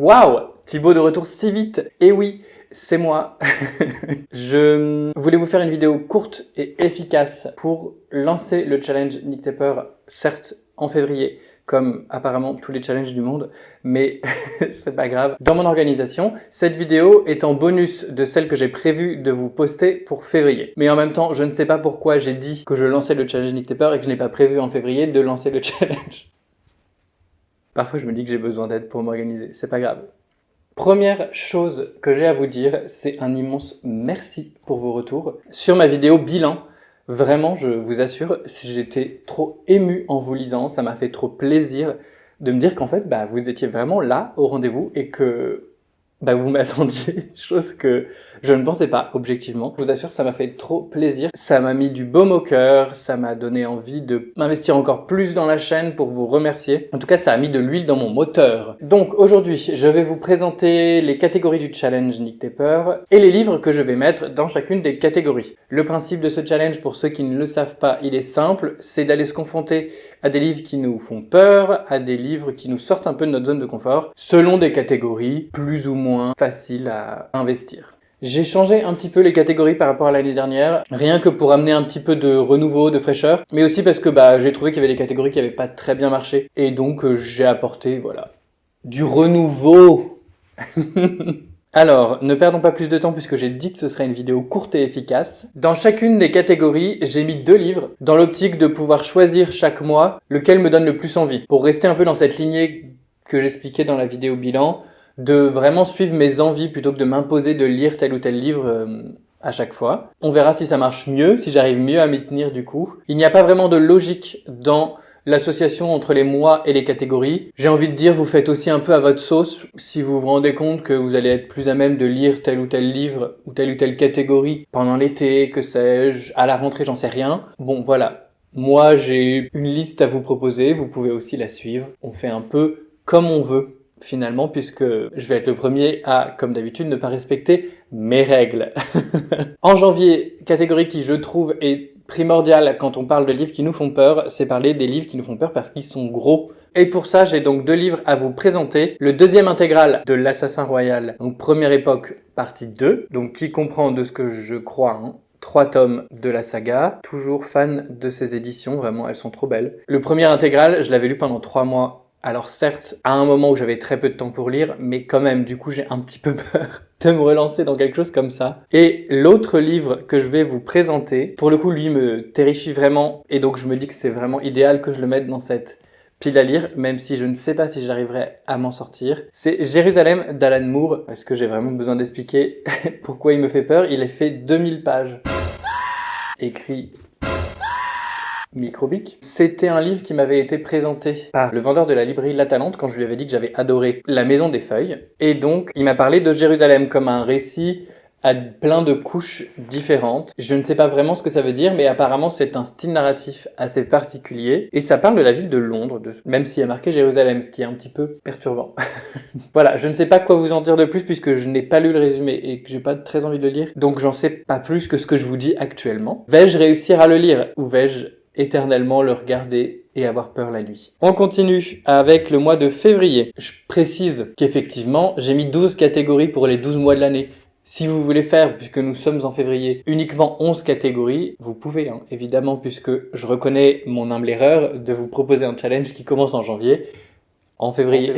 Waouh! Thibaut de retour si vite! Et oui, c'est moi. Je voulais vous faire une vidéo courte et efficace pour lancer le challenge Nicktaper, certes en février, comme apparemment tous les challenges du monde, mais c'est pas grave. Dans mon organisation, cette vidéo est en bonus de celle que j'ai prévu de vous poster pour février. Mais en même temps, je ne sais pas pourquoi j'ai dit que je lançais le challenge Nicktaper et que je n'ai pas prévu en février de lancer le challenge. Parfois, je me dis que j'ai besoin d'aide pour m'organiser, c'est pas grave. Première chose que j'ai à vous dire, c'est un immense merci pour vos retours. Sur ma vidéo bilan, vraiment, je vous assure, j'étais trop ému en vous lisant, ça m'a fait trop plaisir de me dire qu'en fait, vous étiez vraiment là au rendez-vous et que vous m'attendiez, chose que je ne pensais pas objectivement. Je vous assure, ça m'a fait trop plaisir. Ça m'a mis du baume au cœur, ça m'a donné envie de m'investir encore plus dans la chaîne pour vous remercier. En tout cas, ça a mis de l'huile dans mon moteur. Donc aujourd'hui, je vais vous présenter les catégories du challenge Nicktaper et les livres que je vais mettre dans chacune des catégories. Le principe de ce challenge, pour ceux qui ne le savent pas, il est simple, c'est d'aller se confronter à des livres qui nous font peur, à des livres qui nous sortent un peu de notre zone de confort, selon des catégories plus ou moins faciles à investir. J'ai changé un petit peu les catégories par rapport à l'année dernière, rien que pour amener un petit peu de renouveau, de fraîcheur, mais aussi parce que j'ai trouvé qu'il y avait des catégories qui n'avaient pas très bien marché, et donc j'ai apporté, voilà, du renouveau. Alors, ne perdons pas plus de temps puisque j'ai dit que ce serait une vidéo courte et efficace. Dans chacune des catégories, j'ai mis 2 livres, dans l'optique de pouvoir choisir chaque mois lequel me donne le plus envie, pour rester un peu dans cette lignée que j'expliquais dans la vidéo bilan, de vraiment suivre mes envies plutôt que de m'imposer de lire tel ou tel livre à chaque fois. On verra si ça marche mieux, si j'arrive mieux à m'y tenir du coup. Il n'y a pas vraiment de logique dans l'association entre les mois et les catégories. J'ai envie de dire, vous faites aussi un peu à votre sauce. Si vous vous rendez compte que vous allez être plus à même de lire tel ou tel livre ou telle catégorie pendant l'été, que sais-je, à la rentrée, j'en sais rien. Bon, voilà. Moi, j'ai une liste à vous proposer. Vous pouvez aussi la suivre. On fait un peu comme on veut, finalement, puisque je vais être le premier à, comme d'habitude, ne pas respecter mes règles. En janvier, catégorie qui, je trouve, est primordiale quand on parle de livres qui nous font peur, c'est parler des livres qui nous font peur parce qu'ils sont gros. Et pour ça, j'ai donc 2 livres à vous présenter. Le deuxième intégral de l'Assassin Royal, donc Première Époque, partie 2, donc qui comprend, de ce que je crois, 3 tomes de la saga. Toujours fan de ces éditions, vraiment, elles sont trop belles. Le premier intégral, je l'avais lu pendant 3 mois. Alors certes, à un moment où j'avais très peu de temps pour lire, mais quand même, du coup, j'ai un petit peu peur de me relancer dans quelque chose comme ça. Et l'autre livre que je vais vous présenter, pour le coup, lui me terrifie vraiment, et donc je me dis que c'est vraiment idéal que je le mette dans cette pile à lire, même si je ne sais pas si j'arriverai à m'en sortir. C'est Jérusalem d'Alan Moore. Est-ce que j'ai vraiment besoin d'expliquer pourquoi il me fait peur? Il est fait 2000 pages. Écrit Microbic. C'était un livre qui m'avait été présenté par le vendeur de la librairie La Talente quand je lui avais dit que j'avais adoré La Maison des Feuilles. Et donc, il m'a parlé de Jérusalem comme un récit à plein de couches différentes. Je ne sais pas vraiment ce que ça veut dire, mais apparemment c'est un style narratif assez particulier. Et ça parle de la ville de Londres, même s'il y a marqué Jérusalem, ce qui est un petit peu perturbant. Voilà, je ne sais pas quoi vous en dire de plus puisque je n'ai pas lu le résumé et que j'ai pas très envie de le lire. Donc j'en sais pas plus que ce que je vous dis actuellement. Vais-je réussir à le lire ou vais-je éternellement le regarder et avoir peur la nuit? On continue avec le mois de février. Je précise qu'effectivement, j'ai mis 12 catégories pour les 12 mois de l'année. Si vous voulez faire, puisque nous sommes en février, uniquement 11 catégories, vous pouvez, évidemment, puisque je reconnais mon humble erreur de vous proposer un challenge qui commence en janvier. En février.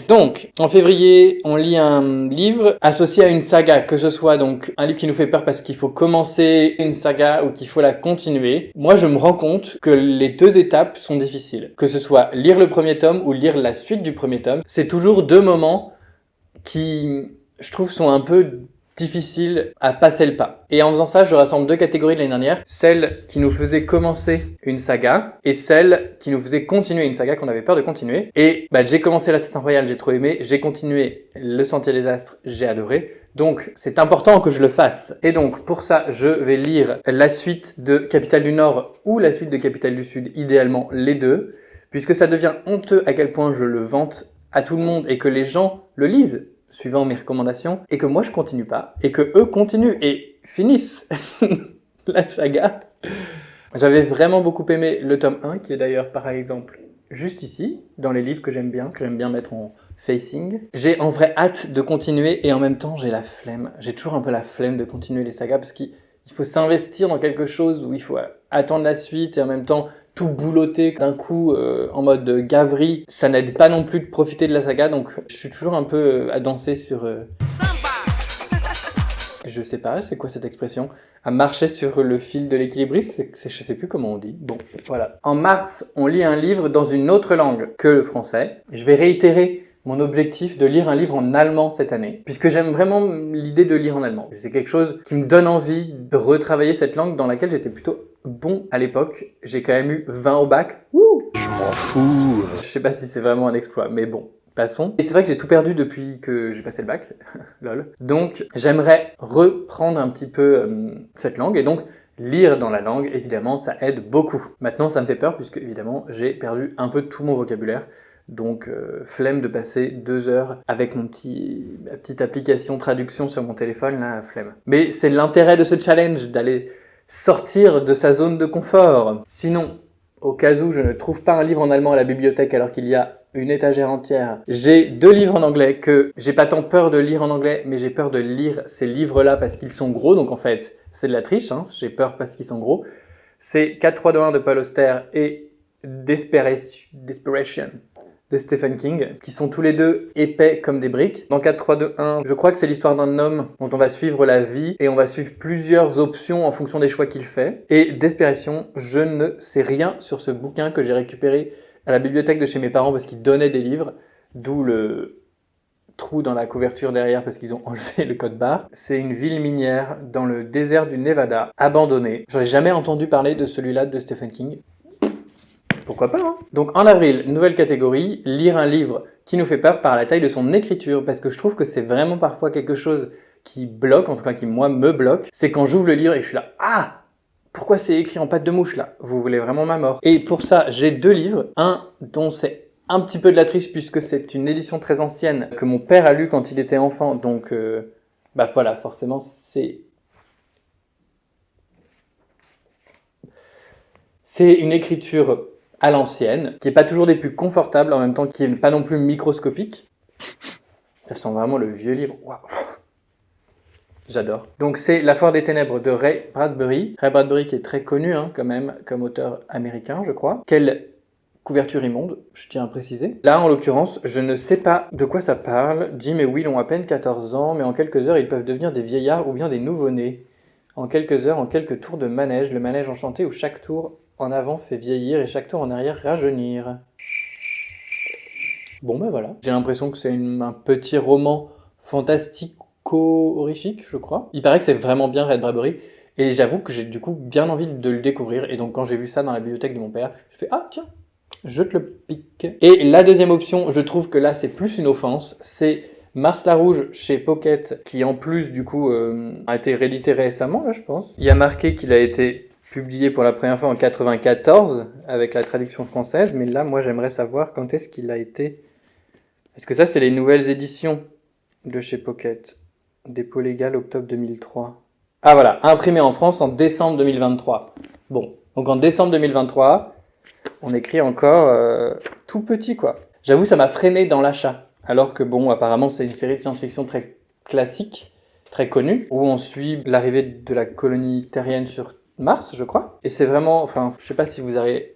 Donc, en février, on lit un livre associé à une saga, que ce soit donc un livre qui nous fait peur parce qu'il faut commencer une saga ou qu'il faut la continuer. Moi, je me rends compte que les 2 étapes sont difficiles. Que ce soit lire le premier tome ou lire la suite du premier tome, c'est toujours 2 moments qui, je trouve, sont un peu difficile à passer le pas. Et en faisant ça, je rassemble 2 catégories de l'année dernière. Celle qui nous faisait commencer une saga et celle qui nous faisait continuer une saga qu'on avait peur de continuer. Et j'ai commencé l'Assassin Royal, j'ai trop aimé. J'ai continué Le Sentier des Astres, j'ai adoré. Donc, c'est important que je le fasse. Et donc, pour ça, je vais lire la suite de Capitale du Nord ou la suite de Capitale du Sud, idéalement les 2, puisque ça devient honteux à quel point je le vante à tout le monde et que les gens le lisent suivant mes recommandations, et que moi je continue pas, et que eux continuent et finissent la saga. J'avais vraiment beaucoup aimé le tome 1, qui est d'ailleurs par exemple juste ici, dans les livres que j'aime bien mettre en facing. J'ai en vrai hâte de continuer et en même temps j'ai la flemme. J'ai toujours un peu la flemme de continuer les sagas parce qu'il faut s'investir dans quelque chose où il faut attendre la suite et en même temps tout boulotter d'un coup en mode gaverie. Ça n'aide pas non plus de profiter de la saga, donc je suis toujours un peu à danser sur... Je sais pas, c'est quoi cette expression? À marcher sur le fil de l'équilibriste, je sais plus comment on dit. Bon, voilà. En mars, on lit un livre dans une autre langue que le français. Je vais réitérer mon objectif de lire un livre en allemand cette année, puisque j'aime vraiment l'idée de lire en allemand. C'est quelque chose qui me donne envie de retravailler cette langue dans laquelle j'étais plutôt bon à l'époque. J'ai quand même eu 20 au bac. Wouh! Je m'en fous. Je sais pas si c'est vraiment un exploit, mais bon. Passons. Et c'est vrai que j'ai tout perdu depuis que j'ai passé le bac, lol. Donc j'aimerais reprendre un petit peu cette langue et donc lire dans la langue, évidemment, ça aide beaucoup. Maintenant, ça me fait peur puisque évidemment j'ai perdu un peu tout mon vocabulaire. Donc flemme de passer 2 heures avec ma petite application traduction sur mon téléphone, là, flemme. Mais c'est l'intérêt de ce challenge, d'aller sortir de sa zone de confort. Sinon, au cas où je ne trouve pas un livre en allemand à la bibliothèque alors qu'il y a une étagère entière, j'ai 2 livres en anglais que j'ai pas tant peur de lire en anglais, mais j'ai peur de lire ces livres-là parce qu'ils sont gros, donc en fait, c'est de la triche, hein. J'ai peur parce qu'ils sont gros. C'est 4, 3, 2, 1 de Paul Auster et Desperation de Stephen King, qui sont tous les deux épais comme des briques. Dans 4, 3, 2, 1, je crois que c'est l'histoire d'un homme dont on va suivre la vie et on va suivre plusieurs options en fonction des choix qu'il fait. Et Desperation, je ne sais rien sur ce bouquin que j'ai récupéré à la bibliothèque de chez mes parents parce qu'ils donnaient des livres, d'où le trou dans la couverture derrière parce qu'ils ont enlevé le code barre. C'est une ville minière dans le désert du Nevada, abandonnée. J'aurais jamais entendu parler de celui-là de Stephen King. Pourquoi pas, hein? Donc en avril, nouvelle catégorie, lire un livre qui nous fait peur par la taille de son écriture, parce que je trouve que c'est vraiment parfois quelque chose qui bloque, en tout cas qui moi me bloque, c'est quand j'ouvre le livre et que je suis là, ah! Pourquoi c'est écrit en patte de mouche là? Vous voulez vraiment ma mort? Et pour ça, j'ai 2 livres, un dont c'est un petit peu de la triche puisque c'est une édition très ancienne que mon père a lu quand il était enfant, donc bah voilà, forcément c'est une écriture à l'ancienne, qui est pas toujours des plus confortables, en même temps qui est pas non plus microscopique. Ça sent vraiment le vieux livre. Waouh. J'adore. Donc c'est La Foire des Ténèbres de Ray Bradbury. Ray Bradbury qui est très connu quand même comme auteur américain, je crois. Quelle couverture immonde, je tiens à préciser. Là, en l'occurrence, je ne sais pas de quoi ça parle. Jim et Will ont à peine 14 ans, mais en quelques heures, ils peuvent devenir des vieillards ou bien des nouveau-nés. En quelques heures, en quelques tours de manège, le manège enchanté où chaque tour en avant fait vieillir et chaque tour en arrière rajeunir. Bon ben voilà. J'ai l'impression que c'est un petit roman fantastico-horrifique, je crois. Il paraît que c'est vraiment bien Ray Bradbury. Et j'avoue que j'ai du coup bien envie de le découvrir. Et donc quand j'ai vu ça dans la bibliothèque de mon père, je fais « Ah tiens, je te le pique ». Et la deuxième option, je trouve que là c'est plus une offense, c'est Mars la Rouge chez Pocket, qui en plus du coup a été réédité récemment, là je pense. Il y a marqué qu'il a été publié pour la première fois en 94 avec la traduction française, mais là moi j'aimerais savoir quand est-ce qu'il a été... Est-ce que ça c'est les nouvelles éditions de chez Pocket? Dépôt légal octobre 2003. Ah voilà, imprimé en France en décembre 2023. Bon, donc en décembre 2023, on écrit encore tout petit quoi. J'avoue ça m'a freiné dans l'achat, alors que bon apparemment c'est une série de science-fiction très classique, très connue, où on suit l'arrivée de la colonie terrienne sur Mars, je crois. Et c'est vraiment, enfin, je sais pas si vous allez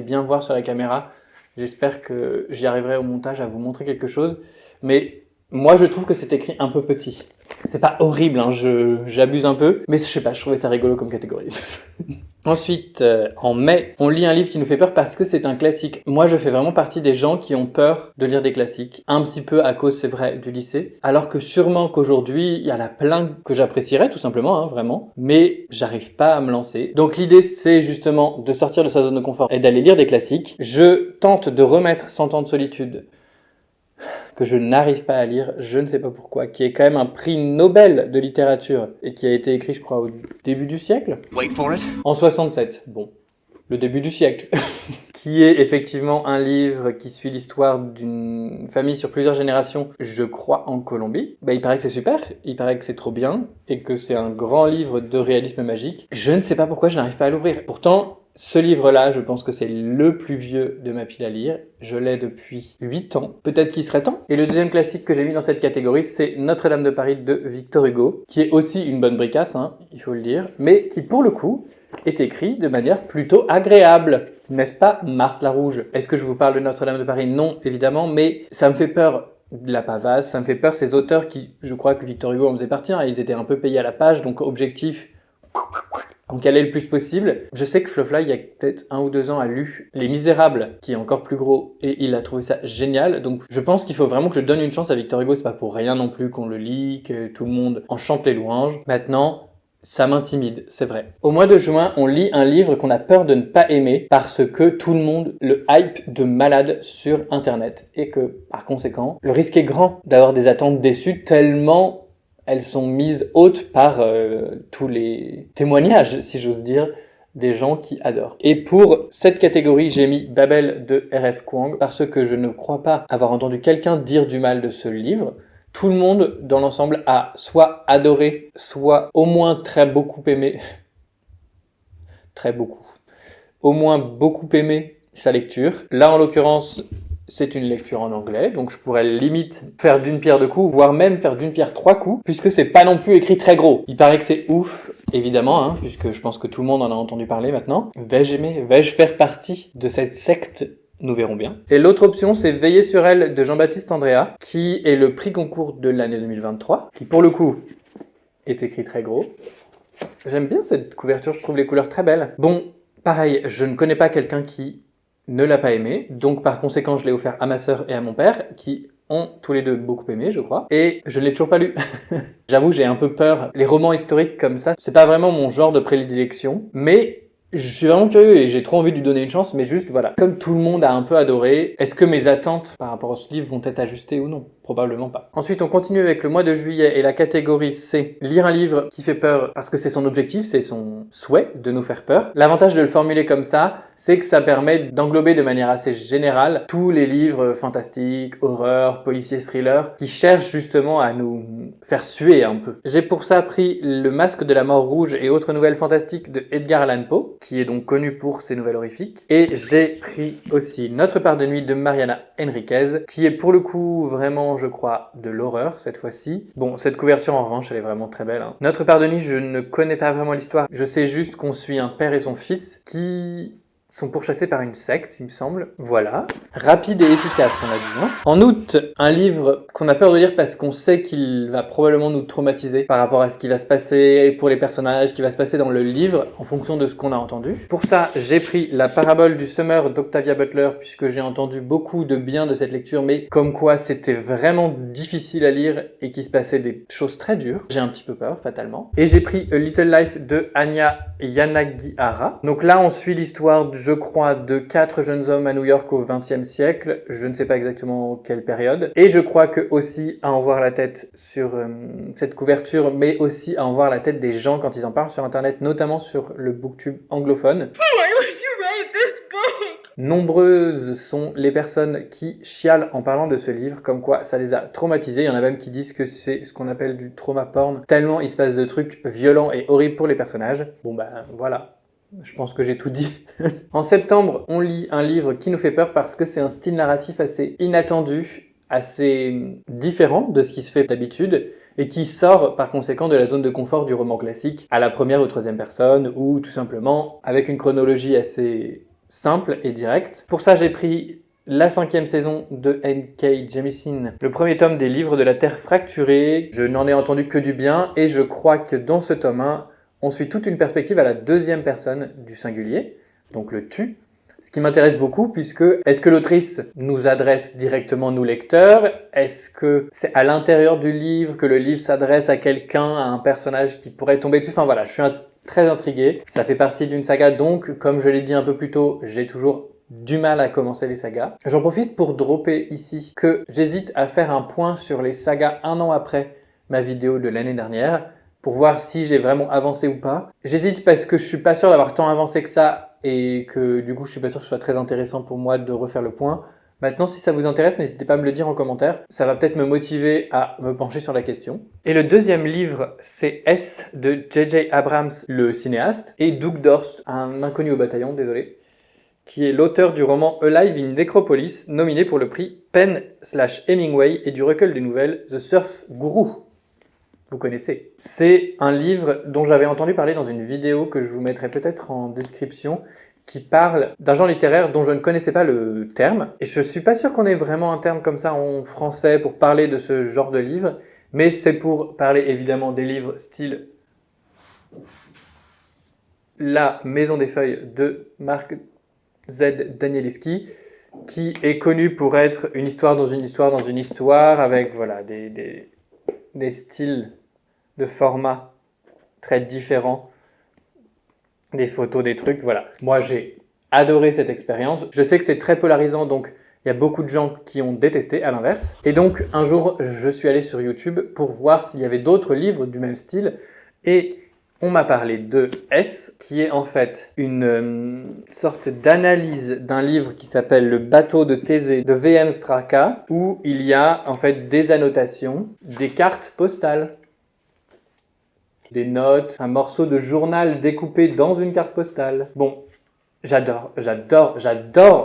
bien voir sur la caméra. J'espère que j'y arriverai au montage à vous montrer quelque chose. Mais moi, je trouve que c'est écrit un peu petit. C'est pas horrible, hein, j'abuse un peu. Mais je sais pas, je trouvais ça rigolo comme catégorie. Ensuite, en mai, on lit un livre qui nous fait peur parce que c'est un classique. Moi, je fais vraiment partie des gens qui ont peur de lire des classiques. Un petit peu à cause, c'est vrai, du lycée. Alors que sûrement qu'aujourd'hui, il y en a plein que j'apprécierais, tout simplement, hein, vraiment. Mais j'arrive pas à me lancer. Donc l'idée, c'est justement de sortir de sa zone de confort et d'aller lire des classiques. Je tente de remettre 100 ans de solitude, que je n'arrive pas à lire, je ne sais pas pourquoi, qui est quand même un prix Nobel de littérature et qui a été écrit, je crois, au début du siècle. Wait for it. En 67, bon, le début du siècle. Qui est effectivement un livre qui suit l'histoire d'une famille sur plusieurs générations, je crois, en Colombie. Bah, il paraît que c'est super, il paraît que c'est trop bien, et que c'est un grand livre de réalisme magique. Je ne sais pas pourquoi je n'arrive pas à l'ouvrir. Pourtant, Ce livre-là, je pense que c'est le plus vieux de ma pile à lire. Je l'ai depuis 8 ans. Peut-être qu'il serait temps. Et le deuxième classique que j'ai mis dans cette catégorie, c'est Notre-Dame de Paris de Victor Hugo, qui est aussi une bonne bricasse, hein, il faut le dire, mais qui, pour le coup, est écrit de manière plutôt agréable. N'est-ce pas, Mars la Rouge? Est-ce que je vous parle de Notre-Dame de Paris? Non, évidemment, mais ça me fait peur de la pavasse, ça me fait peur ces auteurs qui, je crois que Victor Hugo en faisait partie, hein, ils étaient un peu payés à la page, donc objectif, en caler le plus possible. Je sais que Flofly, il y a peut-être 1 ou 2 ans, a lu Les Misérables, qui est encore plus gros, et il a trouvé ça génial. Donc je pense qu'il faut vraiment que je donne une chance à Victor Hugo, c'est pas pour rien non plus qu'on le lit, que tout le monde en chante les louanges. Maintenant, ça m'intimide, c'est vrai. Au mois de juin, on lit un livre qu'on a peur de ne pas aimer parce que tout le monde le hype de malade sur Internet. Et que, par conséquent, le risque est grand d'avoir des attentes déçues tellement elles sont mises hautes par tous les témoignages, si j'ose dire, des gens qui adorent. Et pour cette catégorie, j'ai mis Babel de R.F. Kuang parce que je ne crois pas avoir entendu quelqu'un dire du mal de ce livre. Tout le monde, dans l'ensemble, a soit adoré, soit au moins très beaucoup aimé. Très beaucoup. Au moins beaucoup aimé sa lecture. Là, en l'occurrence, c'est une lecture en anglais, donc je pourrais limite faire d'une pierre 2 coups, voire même faire d'une pierre 3 coups, puisque c'est pas non plus écrit très gros. Il paraît que c'est ouf, évidemment, hein, puisque je pense que tout le monde en a entendu parler maintenant. Vais-je aimer? Vais-je faire partie de cette secte? Nous verrons bien. Et l'autre option, c'est Veiller sur elle de Jean-Baptiste Andréa, qui est le prix concours de l'année 2023, qui pour le coup est écrit très gros. J'aime bien cette couverture, je trouve les couleurs très belles. Bon, pareil, je ne connais pas quelqu'un qui ne l'a pas aimé, donc par conséquent je l'ai offert à ma sœur et à mon père, qui ont tous les deux beaucoup aimé, je crois, et je ne l'ai toujours pas lu. J'avoue, j'ai un peu peur. Les romans historiques comme ça, c'est pas vraiment mon genre de prédilection, mais je suis vraiment curieux et j'ai trop envie de lui donner une chance, mais juste voilà. Comme tout le monde a un peu adoré, est-ce que mes attentes par rapport à ce livre vont être ajustées ou non? Probablement pas. Ensuite, on continue avec le mois de juillet et la catégorie c'est lire un livre qui fait peur parce que c'est son objectif, c'est son souhait de nous faire peur. L'avantage de le formuler comme ça, c'est que ça permet d'englober de manière assez générale tous les livres fantastiques, horreur, policiers, thrillers qui cherchent justement à nous faire suer un peu. J'ai pour ça pris Le Masque de la Mort Rouge et autres nouvelles fantastiques de Edgar Allan Poe, qui est donc connu pour ses nouvelles horrifiques. Et j'ai pris aussi Notre part de nuit de Mariana Enriquez, qui est pour le coup vraiment, je crois, de l'horreur cette fois-ci. Bon, cette couverture en revanche, elle est vraiment très belle, hein. Notre part de nuit, je ne connais pas vraiment l'histoire. Je sais juste qu'on suit un père et son fils qui sont pourchassés par une secte, il me semble. Voilà. Rapide et efficace, on a dit. Hein. En août, un livre qu'on a peur de lire parce qu'on sait qu'il va probablement nous traumatiser par rapport à ce qui va se passer pour les personnages, ce qui va se passer dans le livre, en fonction de ce qu'on a entendu. Pour ça, j'ai pris La parabole du semeur d'Octavia Butler, puisque j'ai entendu beaucoup de bien de cette lecture, mais comme quoi c'était vraiment difficile à lire et qu'il se passait des choses très dures. J'ai un petit peu peur, fatalement. Et j'ai pris A Little Life de Anya Yanagihara. Donc là, on suit l'histoire, je crois, de 4 jeunes hommes à New York au XXe siècle. Je ne sais pas exactement quelle période. Et je crois que aussi à en voir la tête sur cette couverture, mais aussi à en voir la tête des gens quand ils en parlent sur Internet, notamment sur le booktube anglophone. Why would you write this book? Nombreuses sont les personnes qui chialent en parlant de ce livre, comme quoi ça les a traumatisés. Il y en a même qui disent que c'est ce qu'on appelle du trauma porn, tellement il se passe de trucs violents et horribles pour les personnages. Bon bah voilà. Je pense que j'ai tout dit. En septembre, on lit un livre qui nous fait peur parce que c'est un style narratif assez inattendu, assez différent de ce qui se fait d'habitude et qui sort par conséquent de la zone de confort du roman classique à la première ou troisième personne ou tout simplement avec une chronologie assez simple et directe. Pour ça, j'ai pris la 5e saison de N.K. Jemisin, le premier tome des livres de la Terre fracturée. Je n'en ai entendu que du bien et je crois que dans ce tome 1, on suit toute une perspective à la 2e personne du singulier, donc le tu. Ce qui m'intéresse beaucoup puisque est-ce que l'autrice nous adresse directement nous lecteurs? Est-ce que c'est à l'intérieur du livre que le livre s'adresse à quelqu'un, à un personnage qui pourrait tomber dessus? Enfin voilà, je suis très intrigué. Ça fait partie d'une saga donc, comme je l'ai dit un peu plus tôt, j'ai toujours du mal à commencer les sagas. J'en profite pour dropper ici que j'hésite à faire un point sur les sagas 1 an après ma vidéo de l'année dernière, pour voir si j'ai vraiment avancé ou pas. J'hésite parce que je suis pas sûr d'avoir tant avancé que ça et que du coup je suis pas sûr que ce soit très intéressant pour moi de refaire le point. Maintenant, si ça vous intéresse, n'hésitez pas à me le dire en commentaire. Ça va peut-être me motiver à me pencher sur la question. Et le deuxième livre, c'est S de J.J. Abrams, le cinéaste, et Doug Dorst, un inconnu au bataillon, désolé, qui est l'auteur du roman Alive in Necropolis, nominé pour le prix PEN/Hemingway et du recueil de nouvelles The Surf Guru. Vous connaissez. C'est un livre dont j'avais entendu parler dans une vidéo que je vous mettrai peut-être en description, qui parle d'un genre littéraire dont je ne connaissais pas le terme. Et je suis pas sûr qu'on ait vraiment un terme comme ça en français pour parler de ce genre de livre, mais c'est pour parler évidemment des livres style La Maison des Feuilles de Mark Z. Danielewski, qui est connu pour être une histoire dans une histoire dans une histoire, avec voilà, des styles de format très différents, des photos, des trucs, voilà. Moi, j'ai adoré cette expérience. Je sais que c'est très polarisant, donc il y a beaucoup de gens qui ont détesté, à l'inverse. Et donc, un jour, je suis allé sur YouTube pour voir s'il y avait d'autres livres du même style, et on m'a parlé de S, qui est en fait une sorte d'analyse d'un livre qui s'appelle Le bateau de Thésée de V.M. Straka, où il y a en fait des annotations, des cartes postales, des notes, un morceau de journal découpé dans une carte postale. Bon, j'adore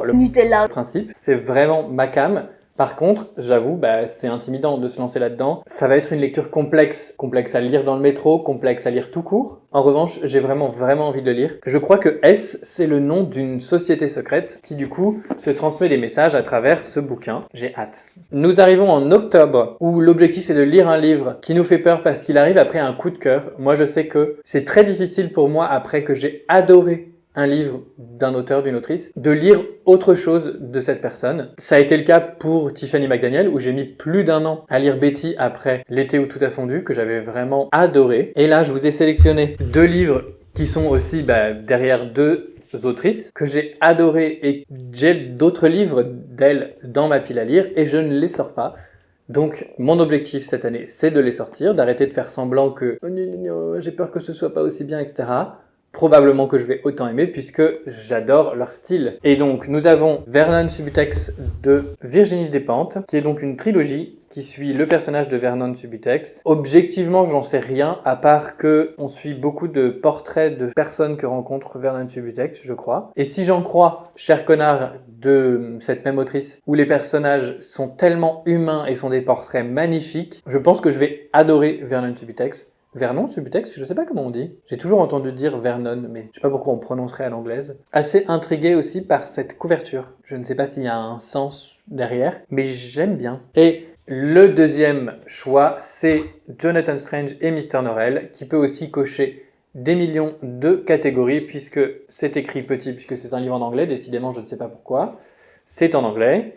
le Nutella principe, c'est vraiment ma came. Par contre, j'avoue, c'est intimidant de se lancer là-dedans. Ça va être une lecture complexe à lire dans le métro, complexe à lire tout court. En revanche, j'ai vraiment envie de le lire. Je crois que S, c'est le nom d'une société secrète qui du coup se transmet des messages à travers ce bouquin. J'ai hâte. Nous arrivons en octobre, où l'objectif c'est de lire un livre qui nous fait peur parce qu'il arrive après un coup de cœur. Moi, je sais que c'est très difficile pour moi, après que j'ai adoré un livre d'un auteur, d'une autrice, de lire autre chose de cette personne. Ça a été le cas pour Tiffany McDaniel, où j'ai mis plus d'1 an à lire Betty après L'été où tout a fondu, que j'avais vraiment adoré. Et là, je vous ai sélectionné 2 livres qui sont aussi derrière 2 autrices que j'ai adoré, et j'ai d'autres livres d'elles dans ma pile à lire et je ne les sors pas. Donc, mon objectif cette année, c'est de les sortir, d'arrêter de faire semblant que j'ai peur que ce soit pas aussi bien, etc. Probablement que je vais autant aimer puisque j'adore leur style. Et donc, nous avons Vernon Subutex de Virginie Despentes, qui est donc une trilogie qui suit le personnage de Vernon Subutex. Objectivement, j'en sais rien, à part que on suit beaucoup de portraits de personnes que rencontre Vernon Subutex, je crois. Et si j'en crois, Cher connard, de cette même autrice, où les personnages sont tellement humains et sont des portraits magnifiques, je pense que je vais adorer Vernon Subutex. Vernon Subutex, je sais pas comment on dit. J'ai toujours entendu dire Vernon, mais je sais pas pourquoi on prononcerait à l'anglaise. Assez intrigué aussi par cette couverture. Je ne sais pas s'il y a un sens derrière, mais j'aime bien. Et le deuxième choix, c'est Jonathan Strange et Mr. Norrell, qui peut aussi cocher des millions de catégories, puisque c'est écrit petit, puisque c'est un livre en anglais, décidément je ne sais pas pourquoi. C'est en anglais,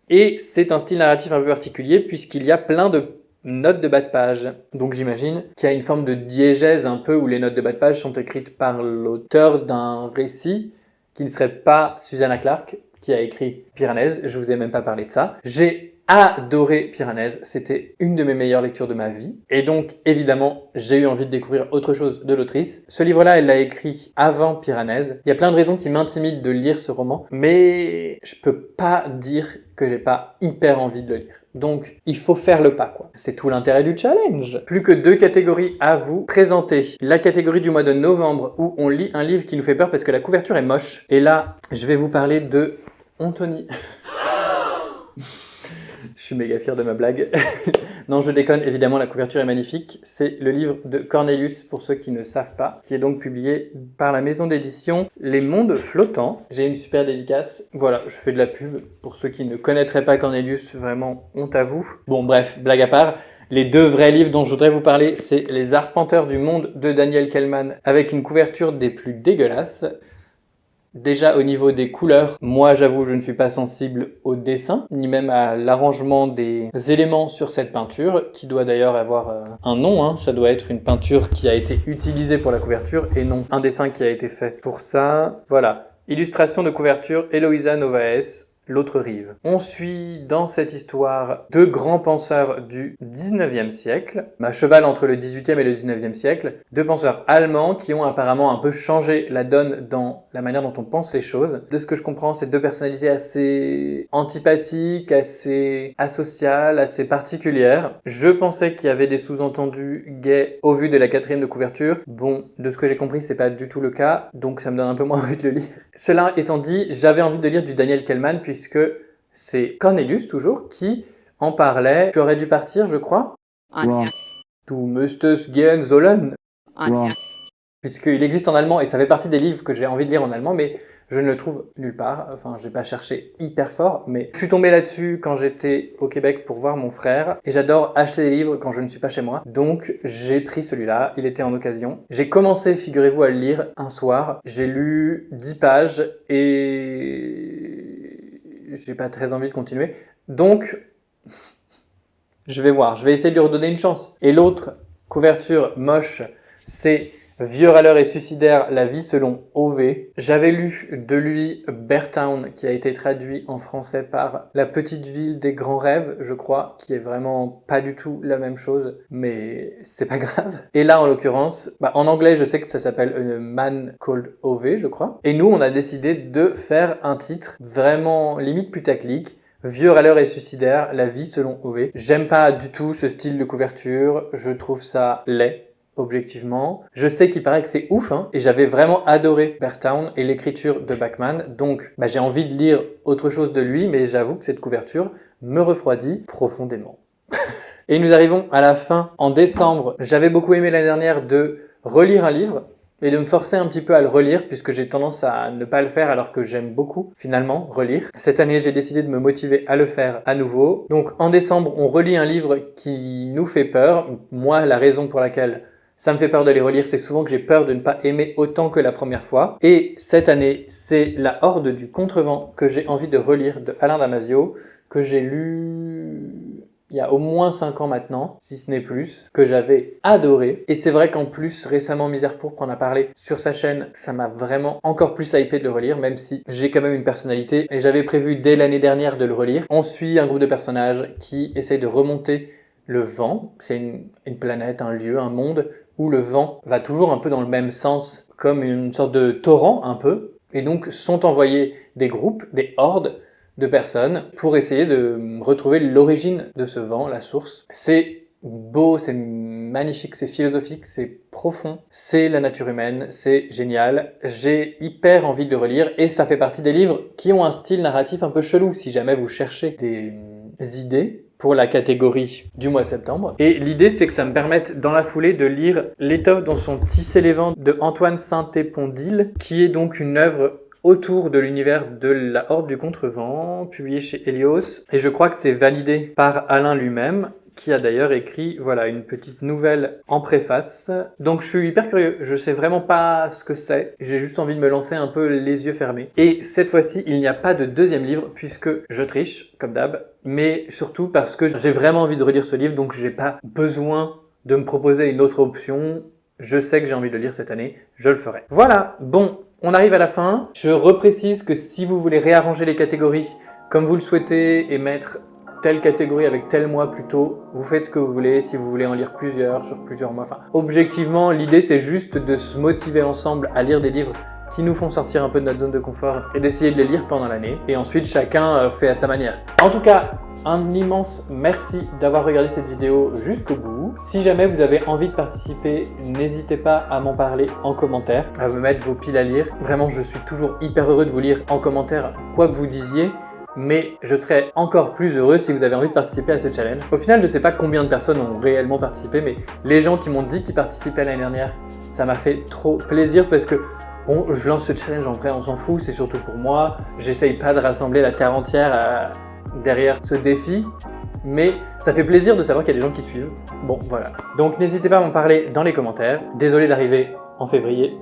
et c'est un style narratif un peu particulier, puisqu'il y a plein de notes de bas de page. Donc j'imagine qu'il y a une forme de diégèse un peu, où les notes de bas de page sont écrites par l'auteur d'un récit qui ne serait pas Susanna Clarke, qui a écrit Piranèse. Je vous ai même pas parlé de ça. J'ai adoré Piranèse, c'était une de mes meilleures lectures de ma vie. Et donc, évidemment, j'ai eu envie de découvrir autre chose de l'autrice. Ce livre-là, elle l'a écrit avant Piranèse. Il y a plein de raisons qui m'intimident de lire ce roman, mais je peux pas dire que j'ai pas hyper envie de le lire. Donc, il faut faire le pas, quoi. C'est tout l'intérêt du challenge. Plus que 2 catégories à vous présenter. La catégorie du mois de novembre, où on lit un livre qui nous fait peur parce que la couverture est moche. Et là, je vais vous parler de Anthony. Je suis méga fier de ma blague. Non, je déconne, évidemment, la couverture est magnifique. C'est le livre de Cornelius, pour ceux qui ne savent pas, qui est donc publié par la maison d'édition Les Mondes Flottants. J'ai une super dédicace. Voilà, je fais de la pub. Pour ceux qui ne connaîtraient pas Cornelius, vraiment, honte à vous. Bon, bref, blague à part. Les 2 vrais livres dont je voudrais vous parler, c'est Les Arpenteurs du Monde de Daniel Kehlmann, avec une couverture des plus dégueulasses. Déjà au niveau des couleurs, moi j'avoue je ne suis pas sensible au dessin, ni même à l'arrangement des éléments sur cette peinture, qui doit d'ailleurs avoir un nom, hein. Ça doit être une peinture qui a été utilisée pour la couverture et non un dessin qui a été fait pour ça. Voilà, illustration de couverture Eloisa Novaes, l'autre rive. On suit dans cette histoire deux grands penseurs du 19e siècle, à cheval entre le 18e et le 19e siècle, deux penseurs allemands qui ont apparemment un peu changé la donne dans la manière dont on pense les choses. De ce que je comprends, c'est deux personnalités assez antipathiques, assez asociales, assez particulières. Je pensais qu'il y avait des sous-entendus gays au vu de la quatrième de couverture. Bon, de ce que j'ai compris, c'est pas du tout le cas, donc ça me donne un peu moins envie de le lire. Cela étant dit, j'avais envie de lire du Daniel Kellman puisque c'est Cornelius, toujours, qui en parlait. Tu aurais dû partir, je crois. Du müsstest gehen sollen. Puisqu'il existe en allemand et ça fait partie des livres que j'ai envie de lire en allemand, mais je ne le trouve nulle part. Enfin, j'ai pas cherché hyper fort, mais je suis tombé là-dessus quand j'étais au Québec pour voir mon frère. Et j'adore acheter des livres quand je ne suis pas chez moi. Donc, j'ai pris celui-là. Il était en occasion. J'ai commencé, figurez-vous, à le lire un soir. J'ai lu 10 pages et j'ai pas très envie de continuer. Donc, je vais voir. Je vais essayer de lui redonner une chance. Et l'autre couverture moche, c'est Vieux râleur et suicidaire, la vie selon O.V. J'avais lu de lui Beartown, qui a été traduit en français par La petite ville des grands rêves, je crois, qui est vraiment pas du tout la même chose, mais c'est pas grave. Et là, en l'occurrence, en anglais, je sais que ça s'appelle A Man Called O.V., je crois. Et nous, on a décidé de faire un titre vraiment limite putaclic. Vieux râleur et suicidaire, la vie selon O.V. J'aime pas du tout ce style de couverture, je trouve ça laid. Objectivement. Je sais qu'il paraît que c'est ouf, hein, et j'avais vraiment adoré Beartown et l'écriture de Bachman, donc j'ai envie de lire autre chose de lui, mais j'avoue que cette couverture me refroidit profondément. Et nous arrivons à la fin. En décembre, j'avais beaucoup aimé l'année dernière de relire un livre, et de me forcer un petit peu à le relire, puisque j'ai tendance à ne pas le faire alors que j'aime beaucoup, finalement, relire. Cette année, j'ai décidé de me motiver à le faire à nouveau. Donc en décembre, on relit un livre qui nous fait peur. Moi, la raison pour laquelle ça me fait peur de les relire, c'est souvent que j'ai peur de ne pas aimer autant que la première fois. Et cette année, c'est La Horde du Contrevent que j'ai envie de relire de Alain Damasio, que j'ai lu il y a au moins 5 ans maintenant, si ce n'est plus, que j'avais adoré. Et c'est vrai qu'en plus, récemment, Misère Pourpre en a parlé sur sa chaîne, ça m'a vraiment encore plus hypé de le relire, même si j'ai quand même une personnalité. Et j'avais prévu dès l'année dernière de le relire. On suit un groupe de personnages qui essayent de remonter le vent. C'est une planète, un lieu, un monde où le vent va toujours un peu dans le même sens, comme une sorte de torrent un peu. Et donc sont envoyés des groupes, des hordes de personnes pour essayer de retrouver l'origine de ce vent, la source. C'est beau, c'est magnifique, c'est philosophique, c'est profond, c'est la nature humaine, c'est génial. J'ai hyper envie de le relire et ça fait partie des livres qui ont un style narratif un peu chelou si jamais vous cherchez des idées pour la catégorie du mois de septembre. Et l'idée, c'est que ça me permette dans la foulée de lire L'étoffe dont sont tissés les vents de Antoine Saint-Épondil, qui est donc une œuvre autour de l'univers de La Horde du Contrevent, publié chez Helios. Et je crois que c'est validé par Alain lui-même, qui a d'ailleurs écrit une petite nouvelle en préface. Donc je suis hyper curieux, je sais vraiment pas ce que c'est, j'ai juste envie de me lancer un peu les yeux fermés. Et cette fois-ci, il n'y a pas de deuxième livre, puisque je triche, comme d'hab, mais surtout parce que j'ai vraiment envie de relire ce livre, donc j'ai pas besoin de me proposer une autre option. Je sais que j'ai envie de le lire cette année, je le ferai. Voilà, bon, on arrive à la fin. Je reprécise que si vous voulez réarranger les catégories comme vous le souhaitez et mettre telle catégorie avec tel mois plutôt, vous faites ce que vous voulez, si vous voulez en lire plusieurs sur plusieurs mois. Enfin, objectivement, l'idée c'est juste de se motiver ensemble à lire des livres qui nous font sortir un peu de notre zone de confort et d'essayer de les lire pendant l'année. Et ensuite, chacun fait à sa manière. En tout cas, un immense merci d'avoir regardé cette vidéo jusqu'au bout. Si jamais vous avez envie de participer, n'hésitez pas à m'en parler en commentaire, à me mettre vos piles à lire. Vraiment, je suis toujours hyper heureux de vous lire en commentaire quoi que vous disiez. Mais je serais encore plus heureux si vous avez envie de participer à ce challenge. Au final, je sais pas combien de personnes ont réellement participé, mais les gens qui m'ont dit qu'ils participaient l'année dernière, ça m'a fait trop plaisir parce que bon, je lance ce challenge en vrai, on s'en fout, c'est surtout pour moi. J'essaye pas de rassembler la terre entière derrière ce défi, mais ça fait plaisir de savoir qu'il y a des gens qui suivent. Bon, voilà. Donc n'hésitez pas à m'en parler dans les commentaires. Désolé d'arriver en février.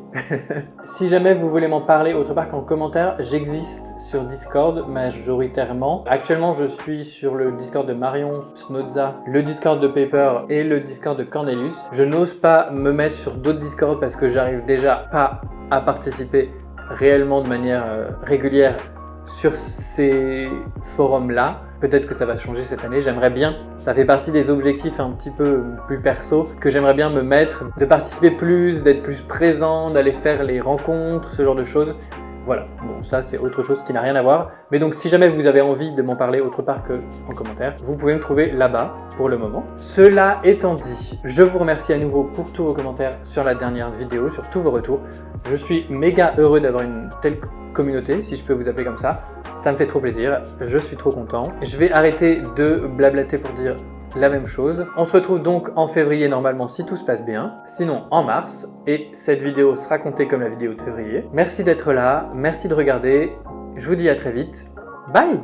Si jamais vous voulez m'en parler autre part qu'en commentaire, j'existe sur Discord majoritairement. Actuellement, je suis sur le Discord de Marion Snodza, le Discord de Paper et le Discord de Cornelius. Je n'ose pas me mettre sur d'autres Discord parce que j'arrive déjà pas à participer réellement de manière régulière sur ces forums-là. Peut-être que ça va changer cette année, j'aimerais bien. Ça fait partie des objectifs un petit peu plus perso que j'aimerais bien me mettre, de participer plus, d'être plus présent, d'aller faire les rencontres, ce genre de choses. Voilà, bon ça c'est autre chose qui n'a rien à voir. Mais donc si jamais vous avez envie de m'en parler autre part que en commentaire, vous pouvez me trouver là-bas pour le moment. Cela étant dit, je vous remercie à nouveau pour tous vos commentaires sur la dernière vidéo, sur tous vos retours. Je suis méga heureux d'avoir une telle communauté, si je peux vous appeler comme ça. Ça me fait trop plaisir, je suis trop content. Je vais arrêter de blablater pour dire la même chose. On se retrouve donc en février normalement si tout se passe bien, sinon en mars, et cette vidéo sera comptée comme la vidéo de février. Merci d'être là, merci de regarder, je vous dis à très vite, bye!